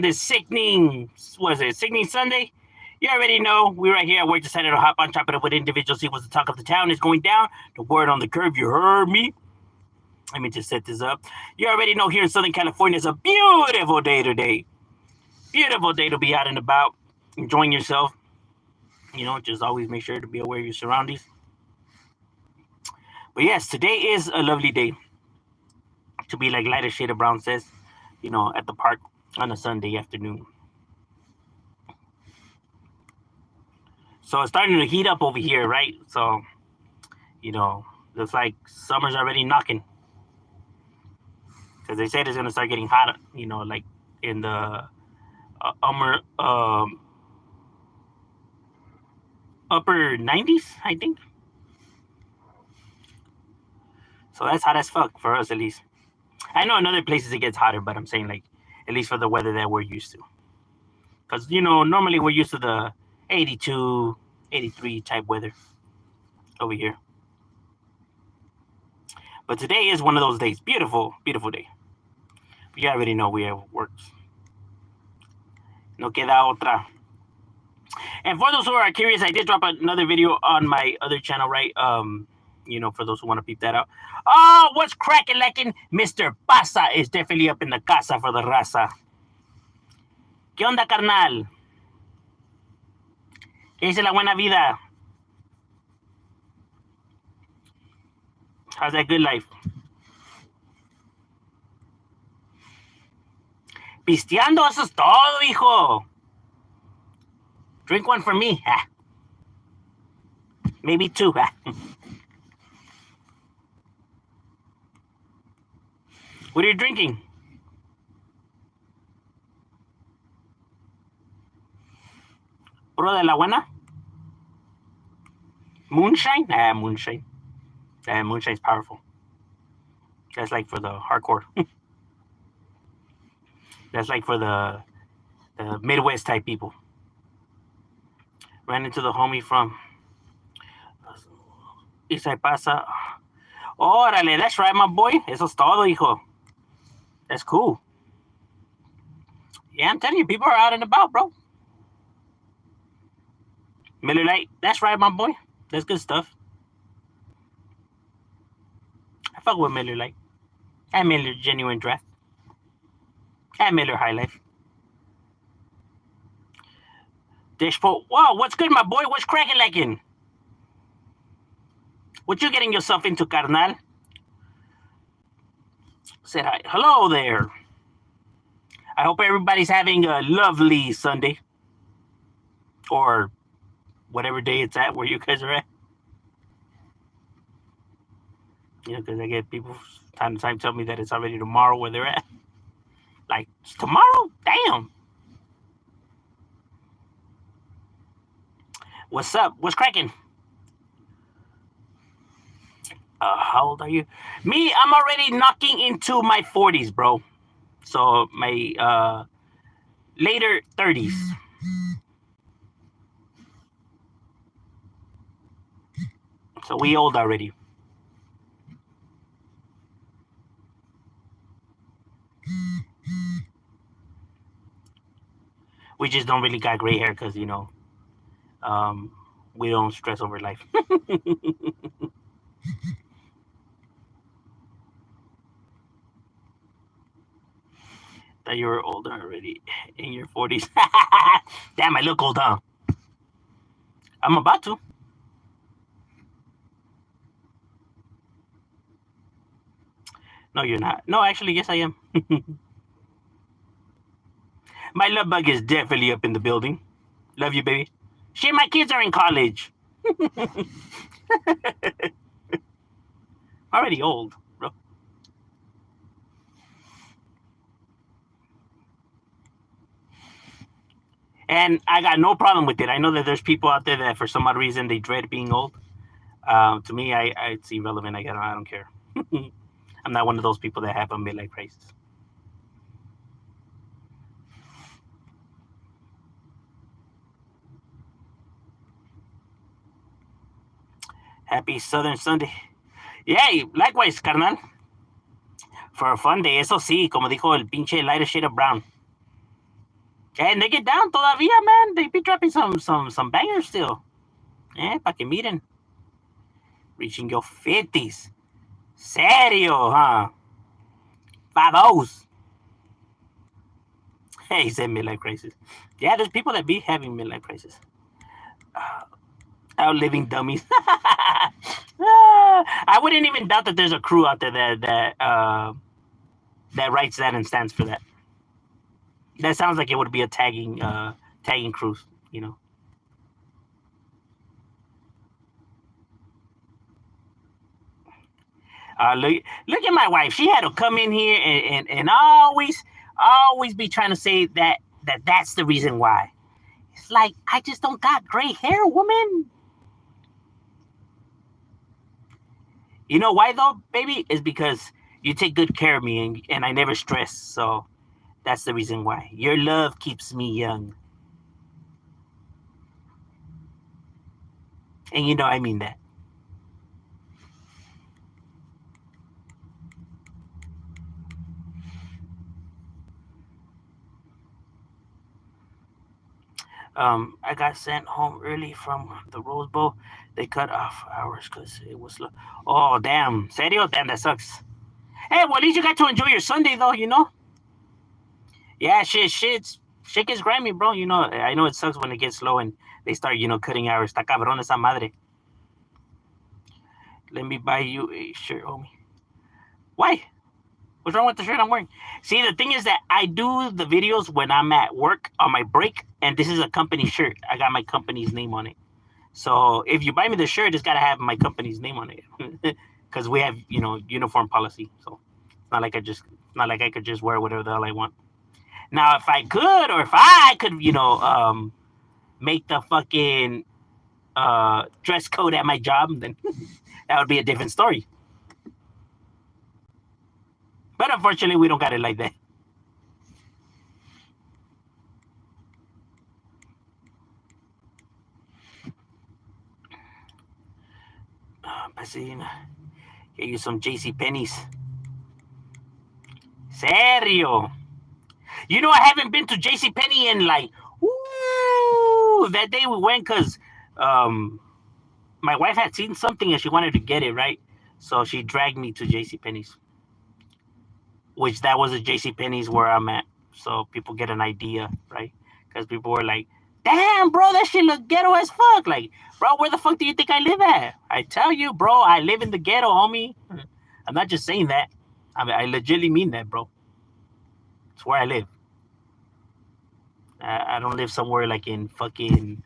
this sickening, what is it, sickening Sunday. You already know we right here at work decided to hop on, chop it up with individuals. Equals the talk of the town is going down. The word on the curve, you heard me. Let me just set this up. You already know here in Southern California, it's a beautiful day today. Beautiful day to be out and about, enjoying yourself. You know, just always make sure to be aware of your surroundings. But yes, today is a lovely day to be like lighter shade of brown says, you know, at the park on a Sunday afternoon. So it's starting to heat up over here, right? So, you know, looks like summer's already knocking. Because they said it's going to start getting hot, you know, like in the upper 90s, I think. So that's hot as fuck for us, at least. I know in other places it gets hotter, but I'm saying, like, at least for the weather that we're used to. Because, you know, normally we're used to the 82, 83 type weather over here. But today is one of those days. Beautiful, beautiful day. But you already know we have work. No queda otra. And for those who are curious, I did drop another video on my other channel, right? You know, for those who want to peep that out. Oh, what's cracking, lacking? Mr. Pasa is definitely up in the casa for the raza. ¿Qué onda, carnal? ¿Qué dice la buena vida? How's that good life? Pisteando, eso es todo, hijo. Drink one for me. Maybe two. What are you drinking? Puro de la buena? Moonshine? Moonshine. Moonshine's powerful. That's like for the hardcore. That's like for the Midwest type people. Ran into the homie from Isai Pasa. Órale, that's right, my boy. Eso es todo, hijo. That's cool. Yeah, I'm telling you, people are out and about, bro. Miller Lite, that's right, my boy. That's good stuff. I fuck with Miller Lite. And Miller Genuine Draft. And Miller High Life. Dishpo, wow, what's good, my boy? What's cracking like in? What you getting yourself into, carnal? Said hi. Hello there. I hope everybody's having a lovely Sunday. Or whatever day it's at where you guys are at. You know, because I get people time to time tell me that it's already tomorrow where they're at. Like, it's tomorrow? Damn. What's up? What's cracking? How old are you? Me, I'm already knocking into my 40s, bro. So my later 30s. So we old already. We just don't really got gray hair because, you know, we don't stress over life. That you were older already in your 40s. Damn, I look old, huh? I'm about to. No, you're not. No, actually, yes, I am. My love bug is definitely up in the building. Love you, baby. Shit, my kids are in college. Already old, bro. And I got no problem with it. I know that there's people out there that for some odd reason they dread being old. To me, it's irrelevant. I don't care. I'm not one of those people that have a midlife crisis. Happy Southern Sunday. Yay, likewise, carnal. For a fun day, eso sí, como dijo el pinche lighter shade of brown. And they get down todavía, man. They be dropping some bangers still. Pa' que miren. Reaching your 50s. Serio, huh? 50s. Hey, he said midlife crisis. Yeah, there's people that be having midlife crisis. Outliving dummies. I wouldn't even doubt that there's a crew out there that writes that and stands for that. That sounds like it would be a tagging cruise, you know. Look at my wife. She had to come in here and always be trying to say that's the reason why. It's like, I just don't got gray hair, woman. You know why though, baby? Is because you take good care of me and I never stress. So that's the reason why. Your love keeps me young. And you know I mean that. I got sent home early from the Rose Bowl. They cut off hours because it was slow. Oh, damn. Serio? Damn, that sucks. Hey, well, at least you got to enjoy your Sunday, though, you know? Yeah, shit gets grimy, bro. You know, I know it sucks when it gets slow and they start, cutting hours. Está cabrón esa madre. Let me buy you a shirt, homie. Why? What's wrong with the shirt I'm wearing? See, the thing is that I do the videos when I'm at work on my break, and this is a company shirt. I got my company's name on it. So if you buy me the shirt, it's got to have my company's name on it because we have, uniform policy. So it's not like I could just wear whatever the hell I want. Now, if I could, make the fucking dress code at my job, then that would be a different story. But unfortunately, we don't got it like that. Pasadena. Get you some JC Penney's. Serio. You know, I haven't been to JC Penney in like, that day we went because my wife had seen something and she wanted to get it, right? So she dragged me to JC Penney's. Which that was a JC Penney's where I'm at. So people get an idea, right? Because people were like, damn, bro, that shit look ghetto as fuck. Like, bro, where the fuck do you think I live at? I tell you, bro, I live in the ghetto, homie. I'm not just saying that. I mean, I legitimately mean that, bro. It's where I live. I don't live somewhere like in fucking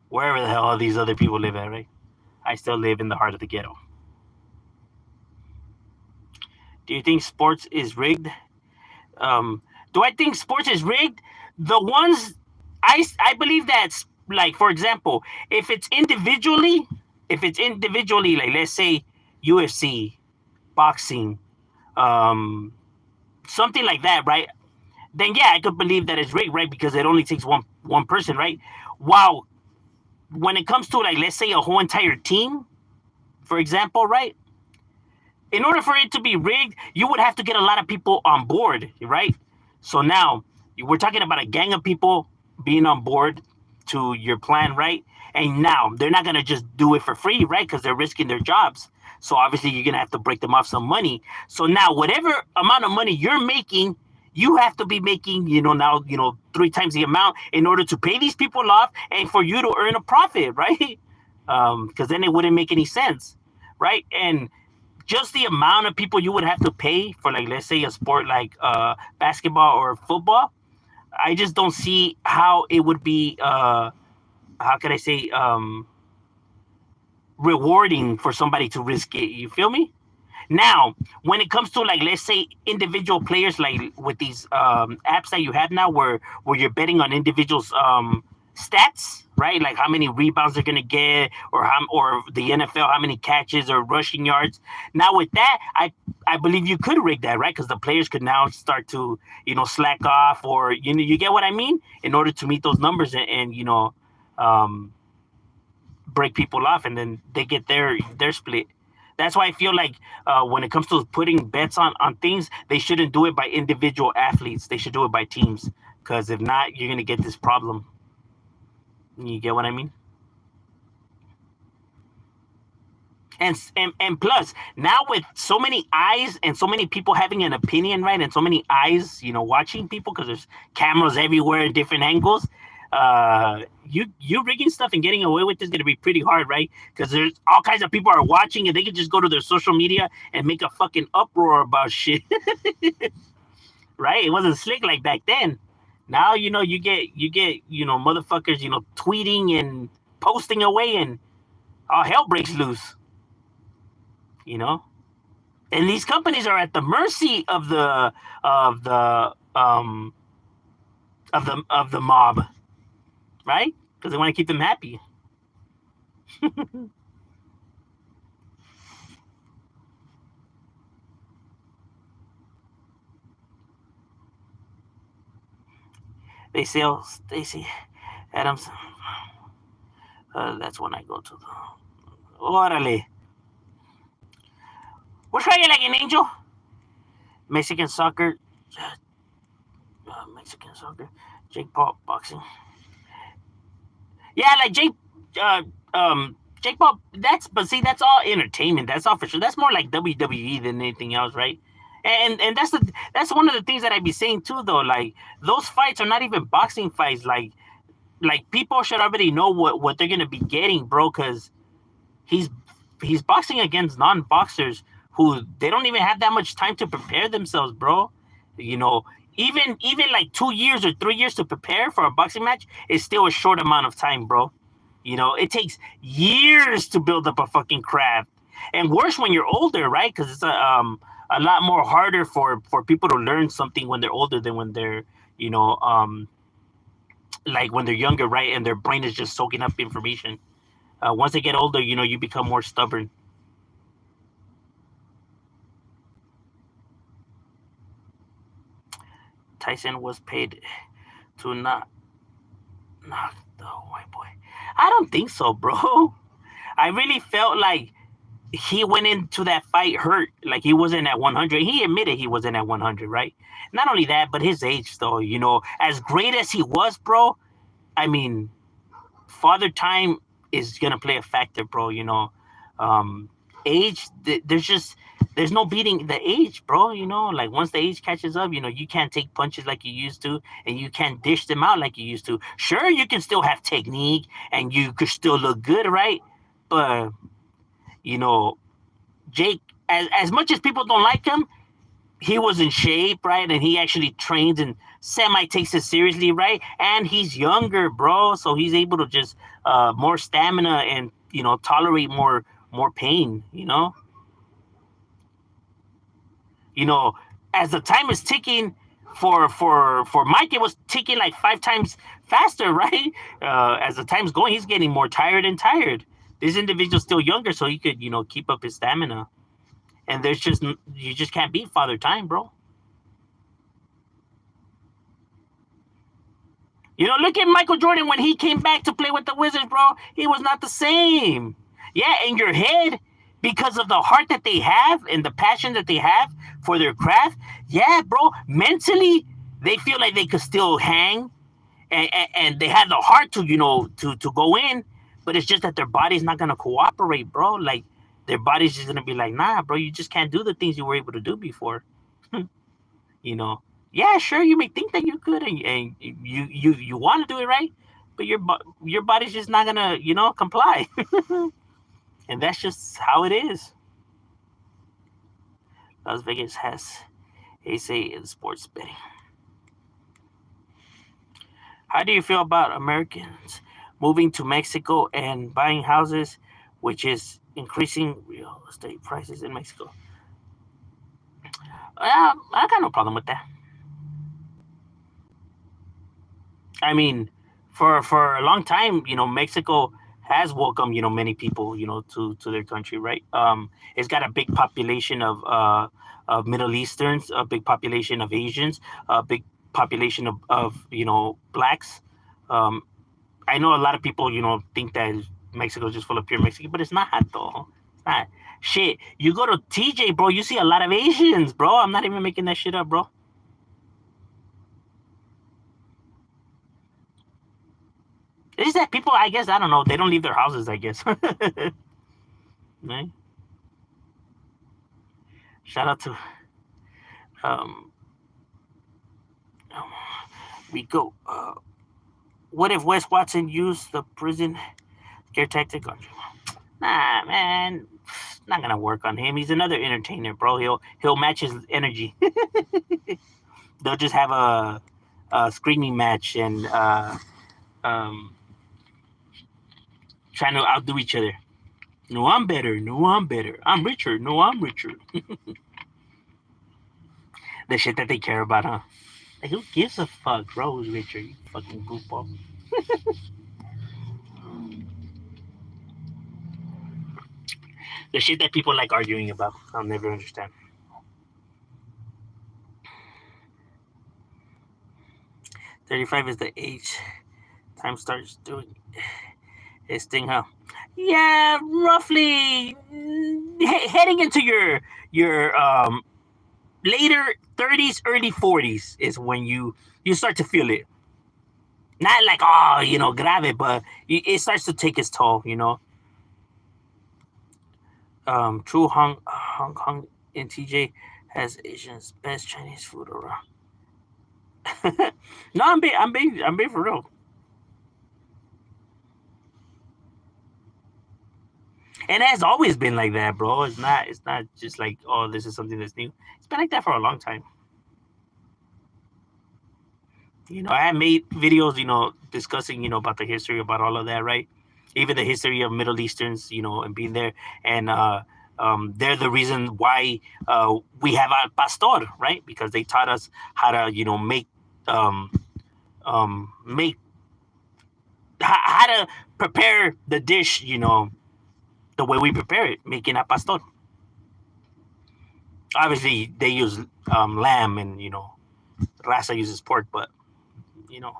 wherever the hell all these other people live at, right? I still live in the heart of the ghetto. Do you think sports is rigged? Do I think sports is rigged? The ones I believe that's like, for example, if it's individually, like let's say UFC, boxing, something like that, right? Then yeah, I could believe that it's rigged, right? Because it only takes one person, right? Wow. When it comes to like let's say a whole entire team, for example, right? In order for it to be rigged, you would have to get a lot of people on board, right? So now we're talking about a gang of people being on board to your plan, right? And now they're not going to just do it for free, right? Because they're risking their jobs. So obviously you're going to have to break them off some money. So now whatever amount of money you're making, you have to be making, now, 3 times the amount in order to pay these people off and for you to earn a profit, right? Because then it wouldn't make any sense, right? And just the amount of people you would have to pay for, like, let's say a sport like basketball or football, I just don't see how it would be, how can I say, rewarding for somebody to risk it. You feel me? Now, when it comes to, like, let's say individual players, like with these apps that you have now where you're betting on individuals' stats, right? Like how many rebounds they're gonna get, or the NFL, how many catches or rushing yards. Now with that, I believe you could rig that, right? Because the players could now start to slack off, or you get what I mean, in order to meet those numbers and break people off, and then they get their split. That's why I feel like when it comes to putting bets on things, they shouldn't do it by individual athletes. They should do it by teams. Because if not, you're gonna get this problem. You get what I mean? And plus, now with so many eyes and so many people having an opinion, right, and so many eyes, watching people because there's cameras everywhere, different angles. You rigging stuff and getting away with this is gonna be pretty hard, right? Because there's all kinds of people are watching, and they can just go to their social media and make a fucking uproar about shit, right? It wasn't slick like back then. Now you get motherfuckers tweeting and posting away, and all hell breaks loose. You know, and these companies are at the mercy of the of the mob, right? Because they want to keep them happy. They say, oh, Stacey Adams. That's when I go to the. Orale. What's right like an angel? Mexican soccer. Mexican soccer. Jake Paul boxing. Yeah, like uh, Jake Paul. That's all entertainment. That's all for sure. That's more like WWE than anything else, right? And that's one of the things that I be saying too, though. Like those fights are not even boxing fights. Like people should already know what they're gonna be getting, bro. Because he's he's boxing against non-boxers who they don't even have that much time to prepare themselves, bro. You know, even like 2 years or 3 years to prepare for a boxing match is still a short amount of time, bro. It takes years to build up a fucking craft, and worse when you're older, right? Because it's a lot more harder for people to learn something when they're older than when they're you know like when they're younger, right? And their brain is just soaking up information. Once they get older, you become more stubborn. Tyson was paid to not knock the white boy. I don't think so, bro. I really felt like he went into that fight hurt. Like he wasn't at 100. He admitted he wasn't at 100, right? Not only that, but his age, though. As great as he was, bro. I mean, father time is gonna play a factor, bro. Um, age. There's no beating the age, bro. Like once the age catches up, you can't take punches like you used to, and you can't dish them out like you used to. Sure, you can still have technique, and you could still look good, right? But you know, Jake, as much as people don't like him, he was in shape, right? And he actually trains and semi takes it seriously, right? And he's younger, bro, so he's able to just more stamina and tolerate more pain. You know, as the time is ticking for Mike, it was ticking like 5 times faster, right? As the time's going, he's getting more tired and tired. This individual's still younger, so he could keep up his stamina. And you just can't beat father time, bro. Look at Michael Jordan when he came back to play with the Wizards, bro. He was not the same. Yeah, in your head, because of the heart that they have and the passion that they have for their craft. Yeah, bro. Mentally, they feel like they could still hang, and they have the heart to go in, but it's just that their body's not gonna cooperate, bro. Like their body's just gonna be like, nah, bro, you just can't do the things you were able to do before. you know, yeah, sure, you may think that you could, and you want to do it right, but your body's just not gonna comply, and that's just how it is. Las Vegas has a say in sports betting. How do you feel about Americans moving to Mexico and buying houses, which is increasing real estate prices in Mexico? I got no problem with that. I mean, for a long time, Mexico has welcomed many people to their country, right? It's got a big population of Middle Easterns, a big population of Asians, a big population of blacks. Um, I know a lot of people think that Mexico is just full of pure Mexican, but it's not though. It's not. Shit, you go to TJ, bro, you see a lot of Asians, bro. I'm not even making that shit up, bro. It's just that people, I guess, I don't know, they don't leave their houses, I guess. Right? Shout out to um, we go. What if Wes Watson used the prison scare tactic on you? Nah, man, not gonna work on him. He's another entertainer, bro. He'll match his energy. They'll just have a screaming match and um, trying to outdo each other. No, I'm better. No, I'm better. I'm richer. No, I'm richer. The shit that they care about, huh? Like, who gives a fuck, bro? Who's richer? You fucking goofball. The shit that people like arguing about, I'll never understand. 35 is the age time starts doing its thing, huh? Yeah, roughly heading into your later 30s, early 40s is when you start to feel it. Not like, oh, grave, but it starts to take its toll, True Hong Kong and TJ has Asia's best Chinese food around. No, I'm being for real. And it has always been like that, bro. It's not just like, oh, this is something that's new. It's been like that for a long time. I have made videos, discussing, about the history about all of that, right? Even the history of Middle Easterns, and being there, and they're the reason why we have Al Pastor, right? Because they taught us how to, make how to prepare the dish, the way we prepare it, making Al Pastor. Obviously, they use lamb, and Raza uses pork, but you know,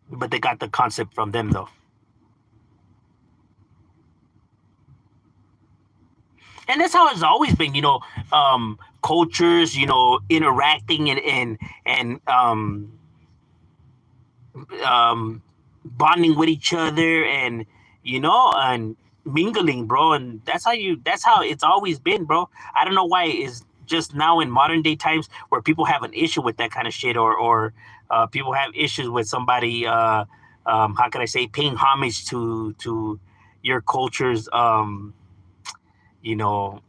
but they got the concept from them though. And that's how it's always been, cultures, interacting and bonding with each other and mingling, bro. And that's how it's always been, bro. I don't know why it's just now in modern day times where people have an issue with that kind of shit, or people have issues with somebody, how can I say, paying homage to your culture's, you know,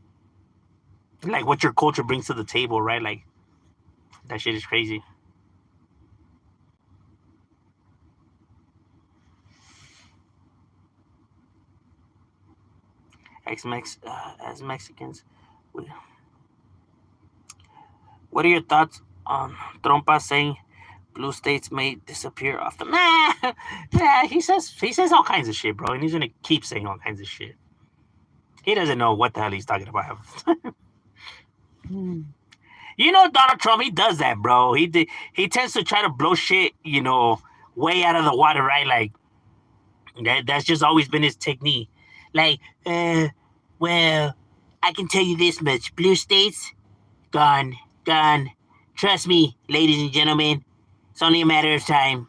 like what your culture brings to the table, right? Like that shit is crazy. As Mexicans, we, what are your thoughts on Trompa saying blue states may disappear off the map? Yeah, he says all kinds of shit, bro, and he's gonna keep saying all kinds of shit. He doesn't know what the hell he's talking about. Donald Trump, he does that, bro. He tends to try to blow shit, way out of the water, right? Like that's just always been his technique. Like, well, I can tell you this much: blue states gone, gone. Trust me, ladies and gentlemen, it's only a matter of time.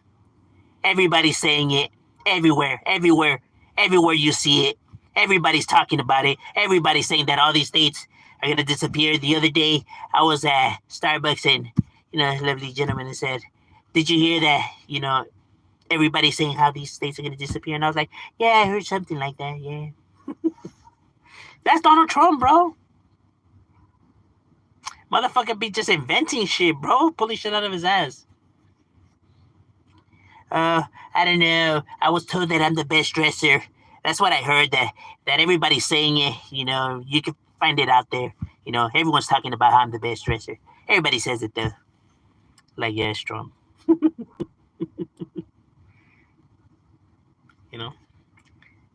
Everybody's saying it everywhere, everywhere, everywhere you see it. Everybody's talking about it. Everybody's saying that all these states are gonna disappear. The other day, I was at Starbucks and a lovely gentleman said, "Did you hear that? Everybody's saying how these states are gonna disappear." And I was like, "Yeah, I heard something like that. Yeah." That's Donald Trump, bro. Motherfucker be just inventing shit, bro. Pulling shit out of his ass. I don't know. I was told that I'm the best dresser. That's what I heard. That everybody's saying it. You can find it out there. Everyone's talking about how I'm the best dresser. Everybody says it though. Like, yeah, Trump. You know,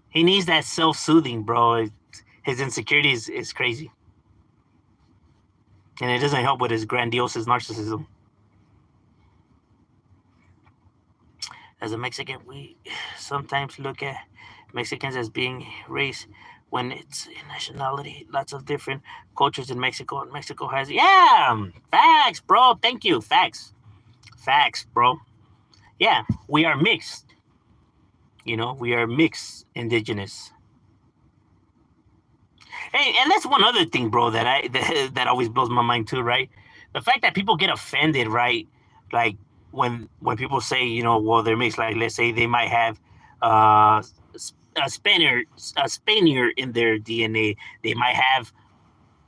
he needs that self-soothing, bro. His insecurity is crazy, and it doesn't help with his grandiose narcissism. As a Mexican, we sometimes look at Mexicans as being race when it's nationality. Lots of different cultures in Mexico, and Mexico has, yeah, facts, bro. Thank you, facts, bro. Yeah, we are mixed. We are mixed indigenous. Hey, and that's one other thing, bro, that always blows my mind too, right? The fact that people get offended, right? Like when people say, well, they're mixed. Like, let's say they might have uh, a Spaniard in their DNA. They might have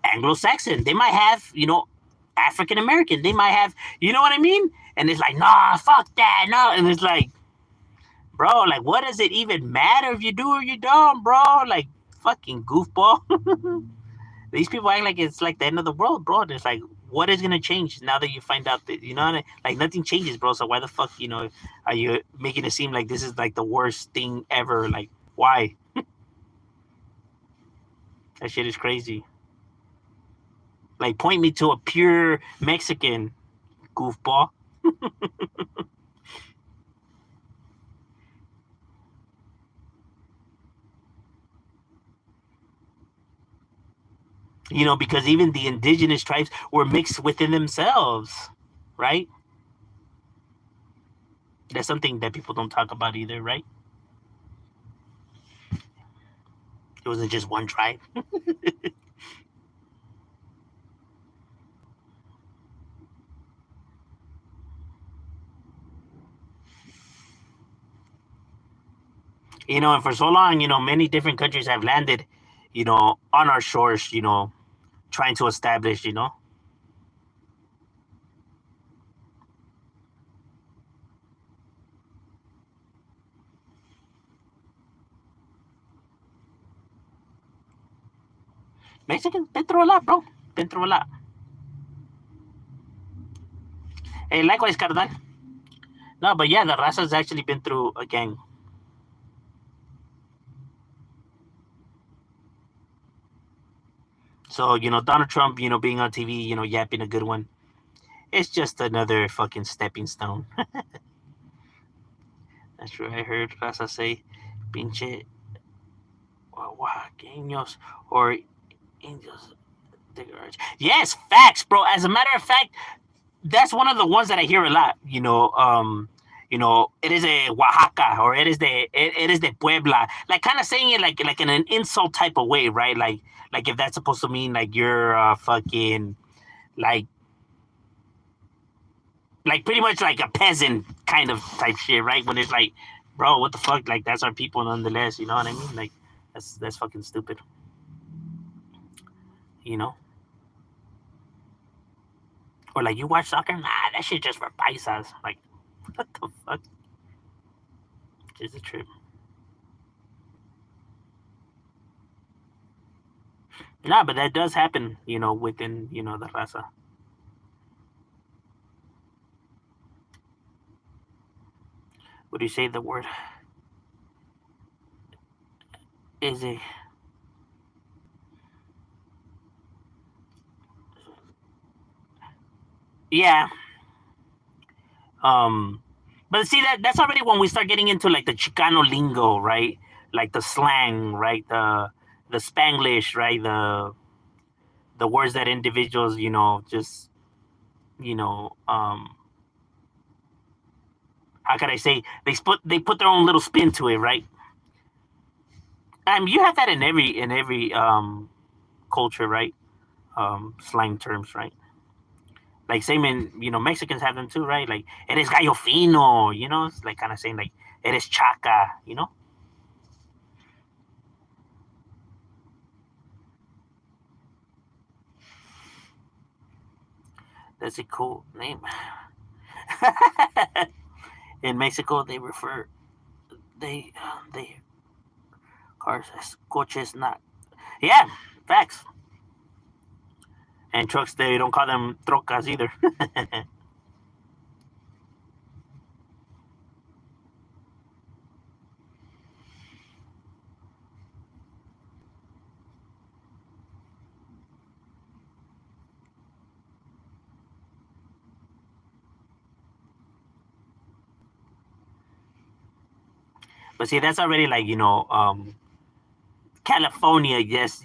Anglo-Saxon. They might have, African American. They might have, you know what I mean? And it's like, nah, fuck that, no. And it's like, bro, like, what does it even matter if you do or you don't, bro? Like, fucking goofball. These people act like it's like the end of the world, bro. It's like, what is gonna change now that you find out that like nothing changes, bro? So why the fuck, are you making it seem like this is like the worst thing ever? Like, why? That shit is crazy. Like, point me to a pure Mexican, goofball. Because even the indigenous tribes were mixed within themselves, right? That's something that people don't talk about either, right? It wasn't just one tribe. And for so long, many different countries have landed, on our shores, trying to establish, Mexicans been through a lot, bro. Been through a lot. Hey, likewise, Cardan. No, but yeah, the Raza's actually been through a gang. So, Donald Trump, being on TV, yapping a good one. It's just another fucking stepping stone. That's what I heard Raza say. Pinche oaxaqueños or angels. Yes, facts, bro. As a matter of fact, that's one of the ones that I hear a lot. It is a Oaxaca or it is the Puebla. Like kind of saying it like in an insult type of way, right? Like if that's supposed to mean like you're fucking like pretty much like a peasant kind of type shit, right? When it's like, bro, what the fuck? Like that's our people nonetheless. You know what I mean? Like that's fucking stupid. You know? Or like you watch soccer? Nah, that shit just for paisas. Like what the fuck? Is a trip. Nah, but that does happen, within, the raza. What do you say the word? Is it yeah. Um but see that's already when we start getting into like the Chicano lingo, right? Like the slang, right? The Spanglish, right? The words that individuals, just you know, how could I say they put their own little spin to it, right? You have that in every culture, right? Slang terms, right? Like same in Mexicans have them too, right? Like eres gallo fino, it's like kind of saying like eres chaca, That's a cool name. In Mexico, they cars as coches, not yeah, facts. And trucks, they don't call them trocas either. But see, that's already like California. Yes,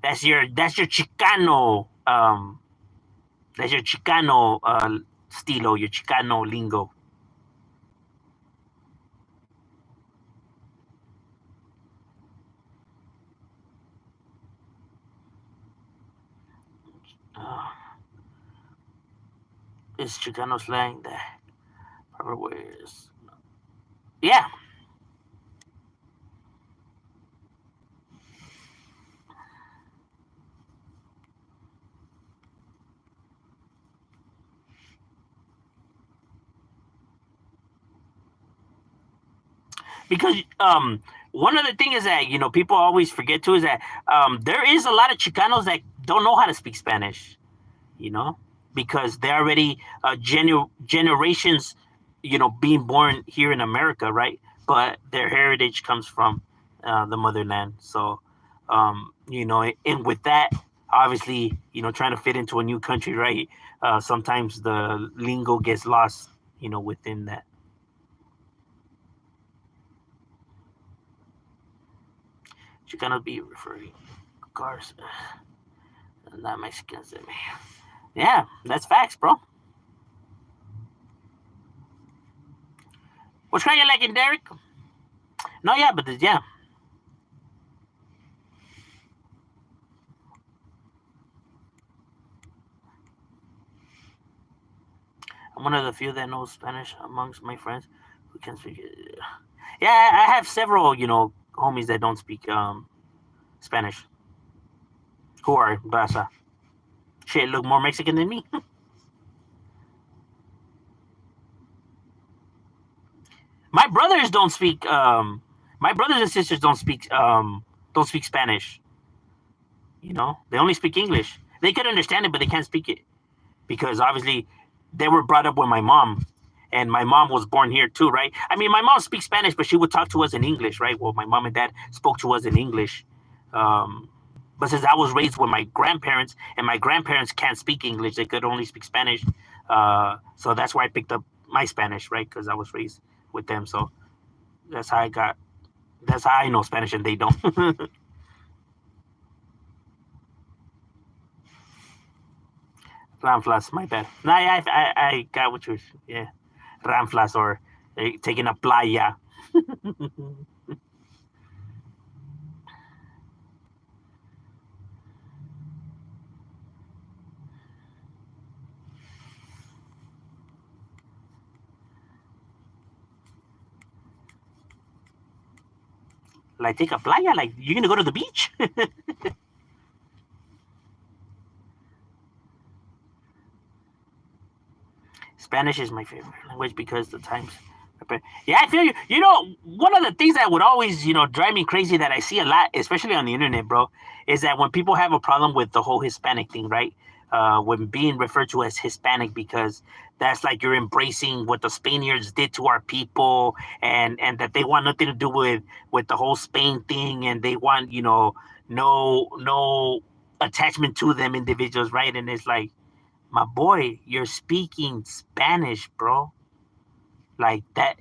that's your Chicano that's your Chicano stilo, your Chicano lingo. Uh, it's Chicano slang that proper words. Yeah, because one of the things is that people always forget too is that there is a lot of Chicanos that don't know how to speak Spanish. You know, because they're already generations, being born here in America, right? But their heritage comes from the motherland. So, and with that, obviously, trying to fit into a new country, right? Sometimes the lingo gets lost, within that. Chicano be referring cars, not Mexicans. Yeah, that's facts, bro. What's kind of like in Derek? No, yeah, but yeah, I'm one of the few that knows Spanish amongst my friends who can speak it. Yeah, I have several, homies that don't speak Spanish who are Basa. Shit, look more Mexican than me. My brothers don't speak. My brothers and sisters don't speak Spanish. They only speak English. They could understand it, but they can't speak it because obviously they were brought up with my mom, and my mom was born here too, right? I mean, my mom speaks Spanish, but she would talk to us in English, right? Well, my mom and dad spoke to us in English. Um, but since I was raised with my grandparents, and my grandparents can't speak English, they could only speak Spanish. So that's why I picked up my Spanish, right? Because I was raised with them. So that's how I got. That's how I know Spanish, and they don't. Ramflas, my bad. No, I got what you. Yeah, Ramflas or taking a playa. Like take a playa. Like you're gonna go to the beach. Spanish is my favorite language because the times. Yeah, I feel you. One of the things that would always, drive me crazy that I see a lot, especially on the internet, bro, is that when people have a problem with the whole Hispanic thing, right? When being referred to as Hispanic, because that's like you're embracing what the Spaniards did to our people, and that they want nothing to do with the whole Spain thing, and they want, no attachment to them individuals, right? And it's like, my boy, you're speaking Spanish, bro. Like that.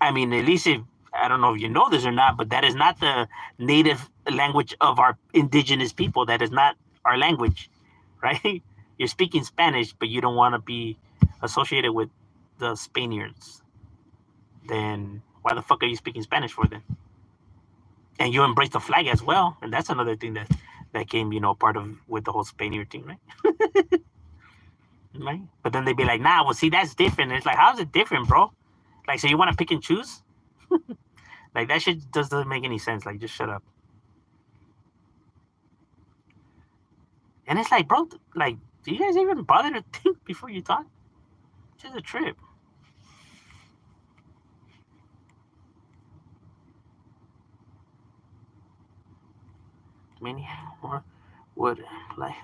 I mean, at least if I don't know if you know this or not, but that is not the native language of our indigenous people. That is not our language, right? You're speaking Spanish, but you don't want to be associated with the Spaniards. Then why the fuck are you speaking Spanish for then? And you embrace the flag as well, and that's another thing that came, part of with the whole Spaniard thing, right? Right? But then they'd be like, nah, well, see, that's different. It's like, how's it different, bro? Like, so you want to pick and choose? Like, that shit just doesn't make any sense. Like, just shut up. And it's like, bro, like, do you guys even bother to think before you talk? It's just a trip. Many more would like.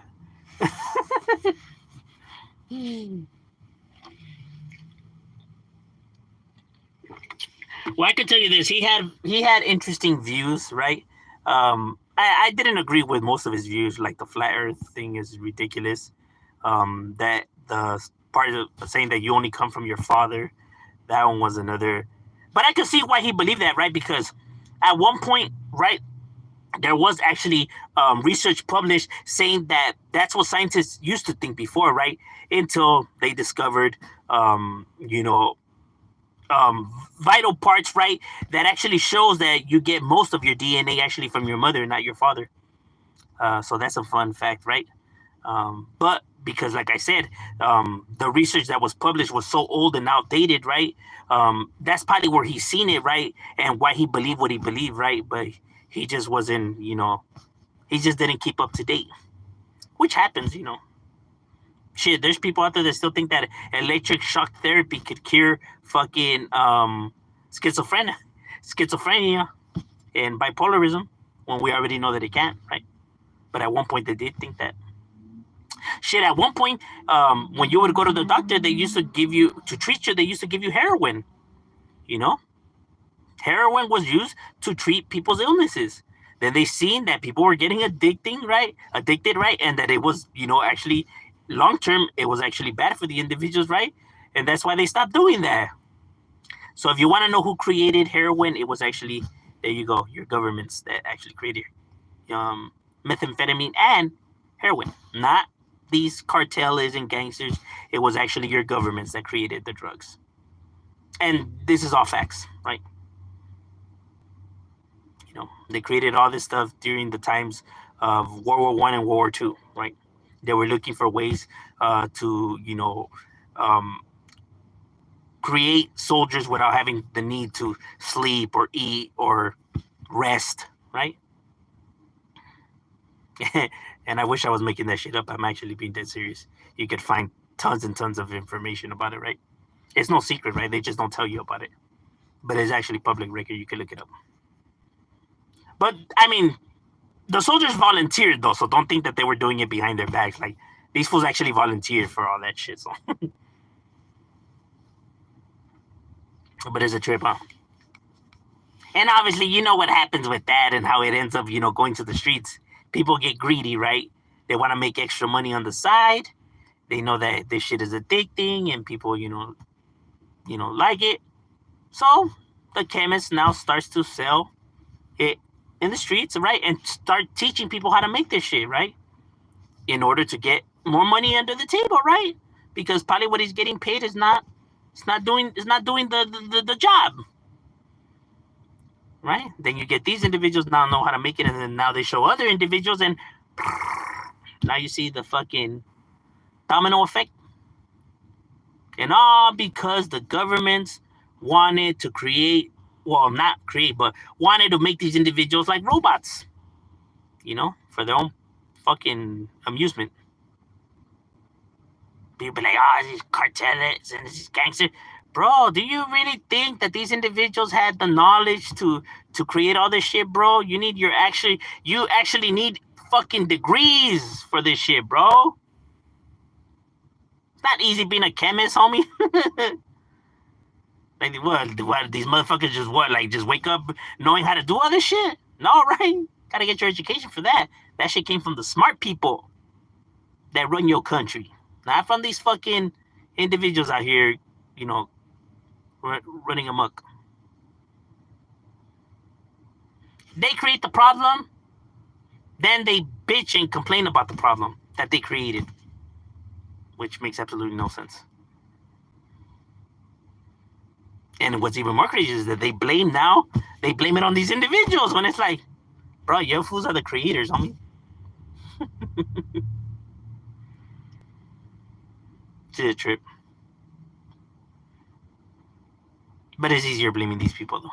Well, I can tell you this: he had interesting views, right? I didn't agree with most of his views, like the flat Earth thing is ridiculous. That the part of saying that you only come from your father, that one was another. But I could see why he believed that, right? Because at one point, right, there was actually research published saying that that's what scientists used to think before, right? Until they discovered, vital parts, right? That actually shows that you get most of your DNA actually from your mother, not your father. So that's a fun fact, right? But because, like I said, the research that was published was so old and outdated, right? That's probably where he's seen it, right? And why he believed what he believed, right? But he just wasn't, he just didn't keep up to date, which happens. Shit, there's people out there that still think that electric shock therapy could cure fucking schizophrenia and bipolarism when we already know that it can't, right? But at one point they did think that. Shit, at one point, when you would go to the doctor, they used to give you, to treat you, they used to give you heroin. You know? Heroin was used to treat people's illnesses. Then they seen that people were getting addicted, right? And that it was, actually long term, it was actually bad for the individuals, right? And that's why they stopped doing that. So if you want to know who created heroin, it was actually, there you go, your governments that actually created methamphetamine and heroin, not these cartels and gangsters. It was actually your governments that created the drugs. And this is all facts, right? They created all this stuff during the times of World War I and World War II, right? They were looking for ways to, create soldiers without having the need to sleep or eat or rest, right? And I wish I was making that shit up. I'm actually being dead serious. You could find tons and tons of information about it, right? It's no secret, right? They just don't tell you about it. But it's actually public record. You can look it up. But, I mean, the soldiers volunteered, though, so don't think that they were doing it behind their backs. Like, these fools actually volunteered for all that shit, so. But it's a trip, huh? And obviously, you know what happens with that and how it ends up, going to the streets. People get greedy, right? They want to make extra money on the side. They know that this shit is addicting and people, like it. So the chemist now starts to sell it in the streets, right? And start teaching people how to make this shit, right? In order to get more money under the table, right? Because probably what he's getting paid is not doing the job. Right? Then you get these individuals now know how to make it, and then now they show other individuals, and now you see the fucking domino effect. And all because the governments wanted to create, well, not create, but wanted to make these individuals like robots, for their own fucking amusement. People be like, these cartels and these gangsters. Bro, do you really think that these individuals had the knowledge to create all this shit, bro? You actually need fucking degrees for this shit, bro. It's not easy being a chemist, homie. Like, what? These motherfuckers just wake up knowing how to do all this shit? No, right? Gotta get your education for that. That shit came from the smart people that run your country. Not from these fucking individuals out here, running amok. They create the problem, then they bitch and complain about the problem that they created, which makes absolutely no sense. And what's even more crazy is that they blame it on these individuals when it's like, bro, your fools are the creators, homie. It's a trip. But it's easier blaming these people, though.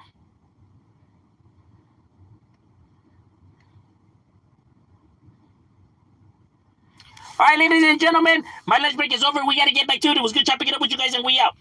All right, ladies and gentlemen, my lunch break is over. We got to get back to it. It was good chatting it up with you guys, and we out.